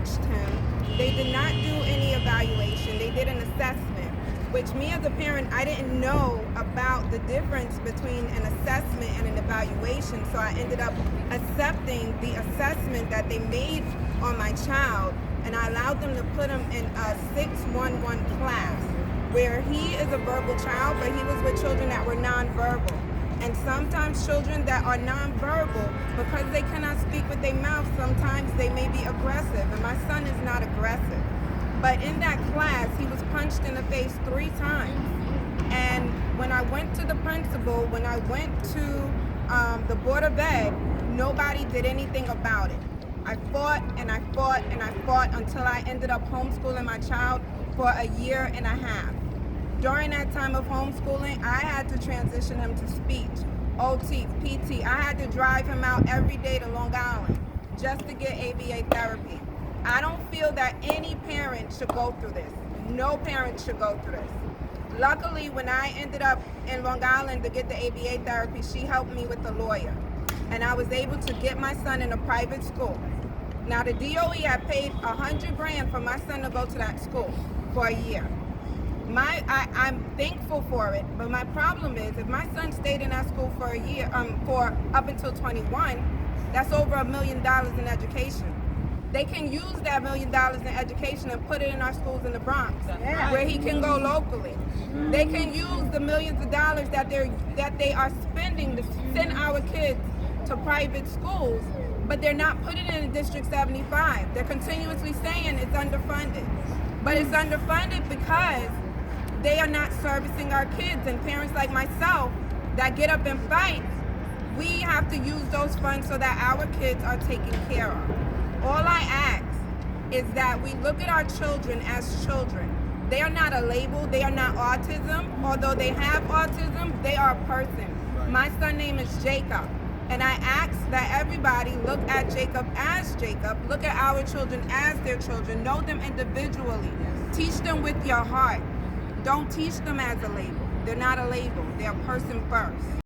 punched him. They did not do any evaluation. They did an assessment, which me as a parent, I didn't know about the difference between an assessment and an evaluation. So I ended up accepting the assessment that they made on my child, and I allowed them to put him in a 611 class, where he is a verbal child, but he was with children that were nonverbal. And sometimes children that are nonverbal, because they cannot speak with their mouth, sometimes they may be aggressive, and my son is not aggressive. But in that class, he was punched in the face 3 times. And when I went to the principal, when I went to the Board of Ed, nobody did anything about it. I fought and I fought and I fought until I ended up homeschooling my child for a year and a half. During that time of homeschooling, I had to transition him to speech, OT, PT. I had to drive him out every day to Long Island just to get ABA therapy. I don't feel that any parent should go through this. No parent should go through this. Luckily, when I ended up in Long Island to get the ABA therapy, she helped me with the lawyer. And I was able to get my son in a private school. Now, the DOE had paid $100,000 for my son to go to that school for a year. I'm thankful for it, but my problem is if my son stayed in that school for a year, for up until 21, that's over $1 million in education. They can use that $1 million in education and put it in our schools in the Bronx, where he can go locally. They can use the millions of dollars that they are spending to send our kids to private schools, but they're not putting it in District 75. They're continuously saying it's underfunded, but it's underfunded because they are not servicing our kids, and parents like myself that get up and fight, we have to use those funds so that our kids are taken care of. All I ask is that we look at our children as children. They are not a label, they are not autism. Although they have autism, they are a person. My son's name is Jacob, and I ask that everybody look at Jacob as Jacob, look at our children as their children, know them individually, teach them with your heart. Don't teach them as a label. They're not a label, they're a person first.